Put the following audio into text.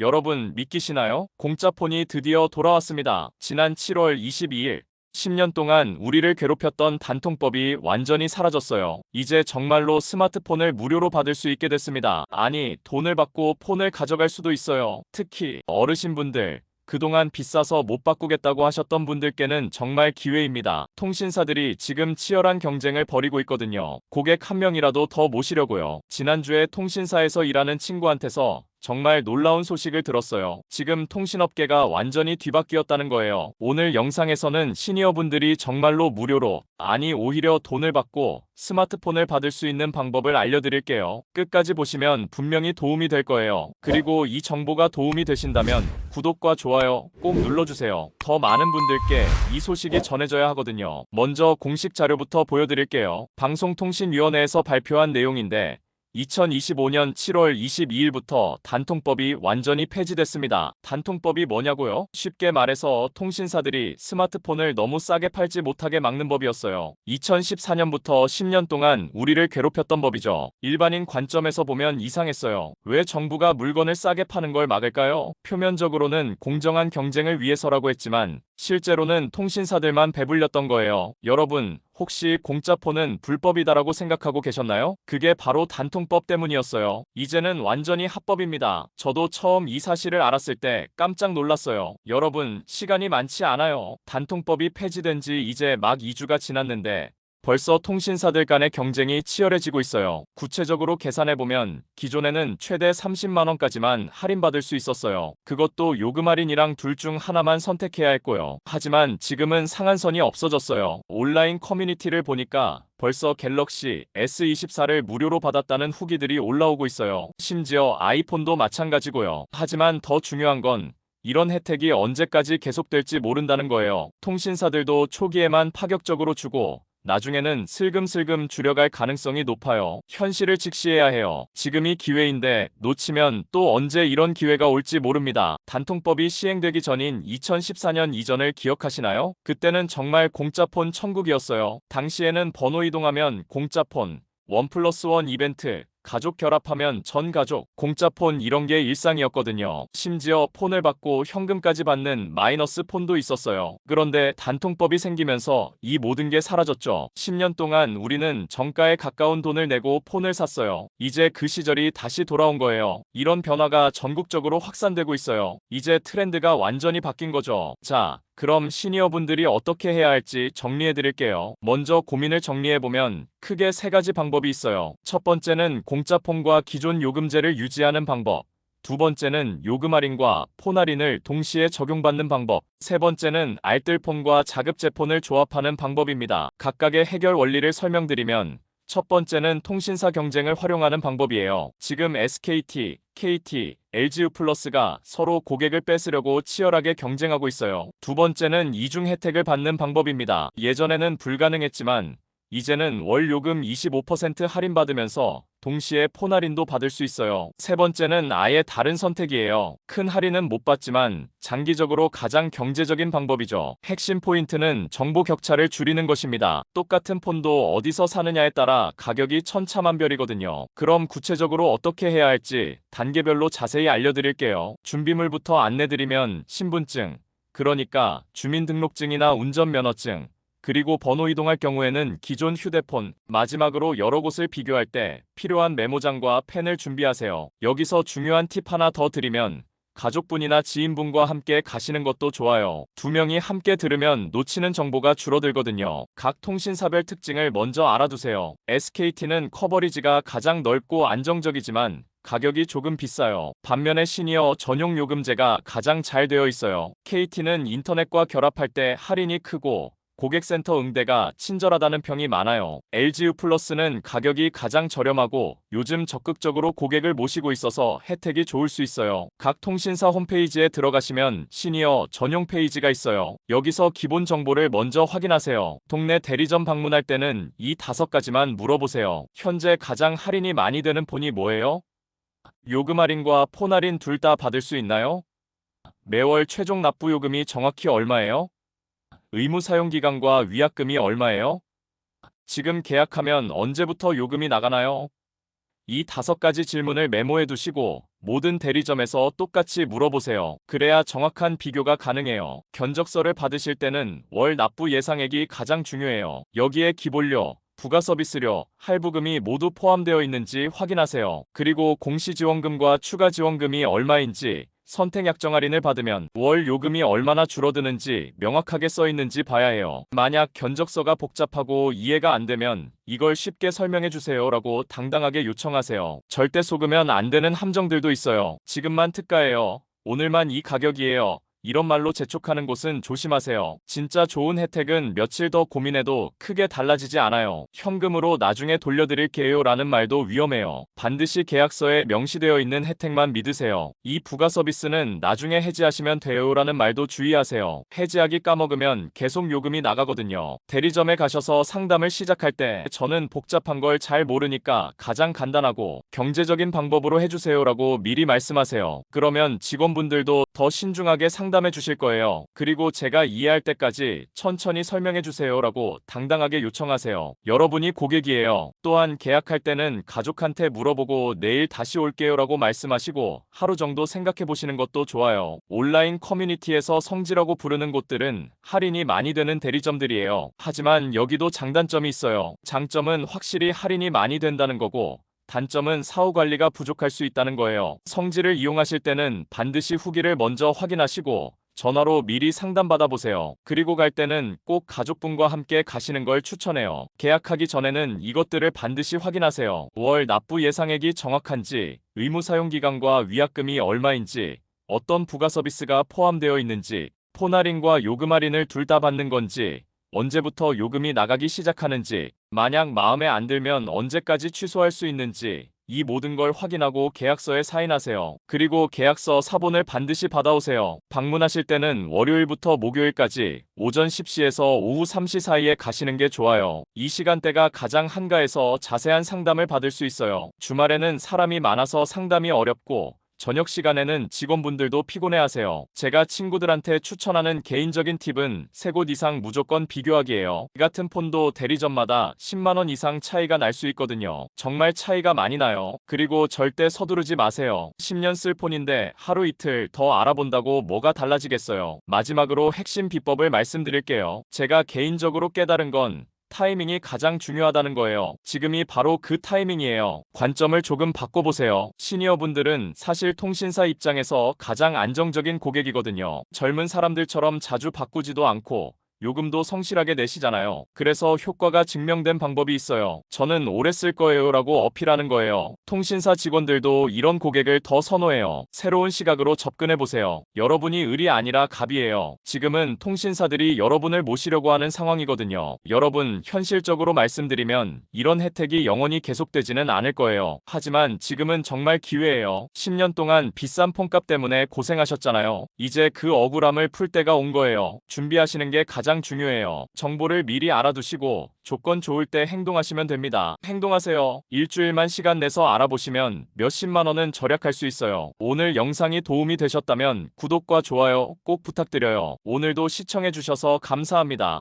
여러분 믿기시나요? 공짜폰이 드디어 돌아왔습니다. 지난 7월 22일 10년 동안 우리를 괴롭혔던 단통법이 완전히 사라졌어요. 이제 정말로 스마트폰을 무료로 받을 수 있게 됐습니다. 아니, 돈을 받고 폰을 가져갈 수도 있어요. 특히 어르신분들, 그동안 비싸서 못 바꾸겠다고 하셨던 분들께는 정말 기회입니다. 통신사들이 지금 치열한 경쟁을 벌이고 있거든요. 고객 한 명이라도 더 모시려고요. 지난주에 통신사에서 일하는 친구한테서 정말 놀라운 소식을 들었어요. 지금 통신업계가 완전히 뒤바뀌었다는 거예요. 오늘 영상에서는 시니어분들이 정말로 무료로, 아니 오히려 돈을 받고 스마트폰을 받을 수 있는 방법을 알려드릴게요. 끝까지 보시면 분명히 도움이 될 거예요. 그리고 이 정보가 도움이 되신다면 구독과 좋아요 꼭 눌러주세요. 더 많은 분들께 이 소식이 전해져야 하거든요. 먼저 공식 자료부터 보여드릴게요. 방송통신위원회에서 발표한 내용인데 2025년 7월 22일부터 단통법이 완전히 폐지됐습니다. 단통법이 뭐냐고요? 쉽게 말해서 통신사들이 스마트폰을 너무 싸게 팔지 못하게 막는 법이었어요. 2014년부터 10년 동안 우리를 괴롭혔던 법이죠. 일반인 관점에서 보면 이상했어요. 왜 정부가 물건을 싸게 파는 걸 막을까요? 표면적으로는 공정한 경쟁을 위해서라고 했지만 실제로는 통신사들만 배불렸던 거예요. 여러분, 혹시 공짜폰은 불법이다라고 생각하고 계셨나요? 그게 바로 단통법 때문이었어요. 이제는 완전히 합법입니다. 저도 처음 이 사실을 알았을 때 깜짝 놀랐어요. 여러분, 시간이 많지 않아요. 단통법이 폐지된 지 이제 막 2주가 지났는데 벌써 통신사들 간의 경쟁이 치열해지고 있어요. 구체적으로 계산해보면 기존에는 최대 30만 원까지만 할인받을 수 있었어요. 그것도 요금 할인이랑 둘 중 하나만 선택해야 했고요. 하지만 지금은 상한선이 없어졌어요. 온라인 커뮤니티를 보니까 벌써 갤럭시 S24를 무료로 받았다는 후기들이 올라오고 있어요. 심지어 아이폰도 마찬가지고요. 하지만 더 중요한 건 이런 혜택이 언제까지 계속될지 모른다는 거예요. 통신사들도 초기에만 파격적으로 주고 나중에는 슬금슬금 줄여갈 가능성이 높아요. 현실을 직시해야 해요. 지금이 기회인데 놓치면 또 언제 이런 기회가 올지 모릅니다. 단통법이 시행되기 전인 2014년 이전을 기억하시나요? 그때는 정말 공짜폰 천국이었어요. 당시에는 번호 이동하면 공짜폰, 1+1 이벤트, 가족 결합하면 전 가족, 공짜폰 이런 게 일상이었거든요. 심지어 폰을 받고 현금까지 받는 마이너스 폰도 있었어요. 그런데 단통법이 생기면서 이 모든 게 사라졌죠. 10년 동안 우리는 정가에 가까운 돈을 내고 폰을 샀어요. 이제 그 시절이 다시 돌아온 거예요. 이런 변화가 전국적으로 확산되고 있어요. 이제 트렌드가 완전히 바뀐 거죠. 자, 그럼 시니어분들이 어떻게 해야 할지 정리해드릴게요. 먼저 고민을 정리해보면 크게 세 가지 방법이 있어요. 첫 번째는 공짜폰과 기존 요금제를 유지하는 방법. 두 번째는 요금 할인과 폰 할인을 동시에 적용받는 방법. 세 번째는 알뜰폰과 자급제폰을 조합하는 방법입니다. 각각의 해결 원리를 설명드리면 첫 번째는 통신사 경쟁을 활용하는 방법이에요. 지금 SKT, KT, LG유플러스가 서로 고객을 뺏으려고 치열하게 경쟁하고 있어요. 두 번째는 이중 혜택을 받는 방법입니다. 예전에는 불가능했지만 이제는 월 요금 25% 할인받으면서 동시에 폰 할인도 받을 수 있어요. 세 번째는 아예 다른 선택이에요. 큰 할인은 못 받지만 장기적으로 가장 경제적인 방법이죠. 핵심 포인트는 정보 격차를 줄이는 것입니다. 똑같은 폰도 어디서 사느냐에 따라 가격이 천차만별이거든요. 그럼 구체적으로 어떻게 해야 할지 단계별로 자세히 알려드릴게요. 준비물부터 안내드리면 신분증, 그러니까 주민등록증이나 운전면허증, 그리고 번호 이동할 경우에는 기존 휴대폰, 마지막으로 여러 곳을 비교할 때 필요한 메모장과 펜을 준비하세요. 여기서 중요한 팁 하나 더 드리면 가족분이나 지인분과 함께 가시는 것도 좋아요. 두 명이 함께 들으면 놓치는 정보가 줄어들거든요. 각 통신사별 특징을 먼저 알아두세요. SKT는 커버리지가 가장 넓고 안정적이지만 가격이 조금 비싸요. 반면에 시니어 전용 요금제가 가장 잘 되어 있어요. KT는 인터넷과 결합할 때 할인이 크고 고객센터 응대가 친절하다는 평이 많아요. LG유플러스는 가격이 가장 저렴하고 요즘 적극적으로 고객을 모시고 있어서 혜택이 좋을 수 있어요. 각 통신사 홈페이지에 들어가시면 시니어 전용 페이지가 있어요. 여기서 기본 정보를 먼저 확인하세요. 동네 대리점 방문할 때는 이 5가지만 물어보세요. 현재 가장 할인이 많이 되는 폰이 뭐예요? 요금 할인과 폰 할인 둘 다 받을 수 있나요? 매월 최종 납부 요금이 정확히 얼마예요? 의무 사용 기간과 위약금이 얼마예요? 지금 계약하면 언제부터 요금이 나가나요? 이 5가지 질문을 메모해 두시고 모든 대리점에서 똑같이 물어보세요. 그래야 정확한 비교가 가능해요. 견적서를 받으실 때는 월 납부 예상액이 가장 중요해요. 여기에 기본료, 부가 서비스료, 할부금이 모두 포함되어 있는지 확인하세요. 그리고 공시지원금과 추가 지원금이 얼마인지, 선택약정 할인을 받으면 월 요금이 얼마나 줄어드는지 명확하게 써 있는지 봐야 해요. 만약 견적서가 복잡하고 이해가 안 되면 이걸 쉽게 설명해 주세요라고 당당하게 요청하세요. 절대 속으면 안 되는 함정들도 있어요. 지금만 특가예요. 오늘만 이 가격이에요. 이런 말로 재촉하는 곳은 조심하세요. 진짜 좋은 혜택은 며칠 더 고민해도 크게 달라지지 않아요. 현금으로 나중에 돌려드릴게요 라는 말도 위험해요. 반드시 계약서에 명시되어 있는 혜택만 믿으세요. 이 부가 서비스는 나중에 해지하시면 돼요 라는 말도 주의하세요. 해지하기 까먹으면 계속 요금이 나가거든요. 대리점에 가셔서 상담을 시작할 때 저는 복잡한 걸 잘 모르니까 가장 간단하고 경제적인 방법으로 해주세요라고 미리 말씀하세요. 그러면 직원분들도 더 신중하게 상담해 주실 거예요. 그리고 제가 이해할 때까지 천천히 설명해 주세요라고 당당하게 요청하세요. 여러분이 고객이에요. 또한 계약할 때는 가족한테 물어보고 내일 다시 올게요라고 말씀하시고 하루 정도 생각해 보시는 것도 좋아요. 온라인 커뮤니티에서 성지라고 부르는 곳들은 할인이 많이 되는 대리점들이에요. 하지만 여기도 장단점이 있어요. 장점은 확실히 할인이 많이 된다는 거고 단점은 사후 관리가 부족할 수 있다는 거예요. 성지를 이용하실 때는 반드시 후기를 먼저 확인하시고 전화로 미리 상담받아 보세요. 그리고 갈 때는 꼭 가족분과 함께 가시는 걸 추천해요. 계약하기 전에는 이것들을 반드시 확인하세요. 월 납부 예상액이 정확한지, 의무 사용 기간과 위약금이 얼마인지, 어떤 부가 서비스가 포함되어 있는지, 폰 할인과 요금 할인을 둘 다 받는 건지, 언제부터 요금이 나가기 시작하는지, 만약 마음에 안 들면 언제까지 취소할 수 있는지 이 모든 걸 확인하고 계약서에 사인하세요. 그리고 계약서 사본을 반드시 받아오세요. 방문하실 때는 월요일부터 목요일까지 오전 10시에서 오후 3시 사이에 가시는 게 좋아요. 이 시간대가 가장 한가해서 자세한 상담을 받을 수 있어요. 주말에는 사람이 많아서 상담이 어렵고 저녁 시간에는 직원분들도 피곤해하세요. 제가 친구들한테 추천하는 개인적인 팁은 3곳 이상 무조건 비교하기예요. 이 같은 폰도 대리점마다 10만원 이상 차이가 날 수 있거든요. 정말 차이가 많이 나요. 그리고 절대 서두르지 마세요. 10년 쓸 폰인데 하루 이틀 더 알아본다고 뭐가 달라지겠어요. 마지막으로 핵심 비법을 말씀드릴게요. 제가 개인적으로 깨달은 건 타이밍이 가장 중요하다는 거예요. 지금이 바로 그 타이밍이에요. 관점을 조금 바꿔보세요. 시니어분들은 사실 통신사 입장에서 가장 안정적인 고객이거든요. 젊은 사람들처럼 자주 바꾸지도 않고 요금도 성실하게 내시잖아요. 그래서 효과가 증명된 방법이 있어요. 저는 오래 쓸 거예요 라고 어필하는 거예요. 통신사 직원들도 이런 고객을 더 선호해요. 새로운 시각으로 접근해보세요. 여러분이 을이 아니라 갑이에요. 지금은 통신사들이 여러분을 모시려고 하는 상황이거든요. 여러분, 현실적으로 말씀드리면 이런 혜택이 영원히 계속되지는 않을 거예요. 하지만 지금은 정말 기회예요. 10년 동안 비싼 폰값 때문에 고생하셨잖아요. 이제 그 억울함을 풀 때가 온 거예요. 준비하시는 게 가장 중요해요. 정보를 미리 알아두시고 조건 좋을 때 행동하시면 됩니다. 행동하세요. 일주일만 시간 내서 알아보시면 몇십만 원은 절약할 수 있어요. 오늘 영상이 도움이 되셨다면 구독과 좋아요 꼭 부탁드려요. 오늘도 시청해주셔서 감사합니다.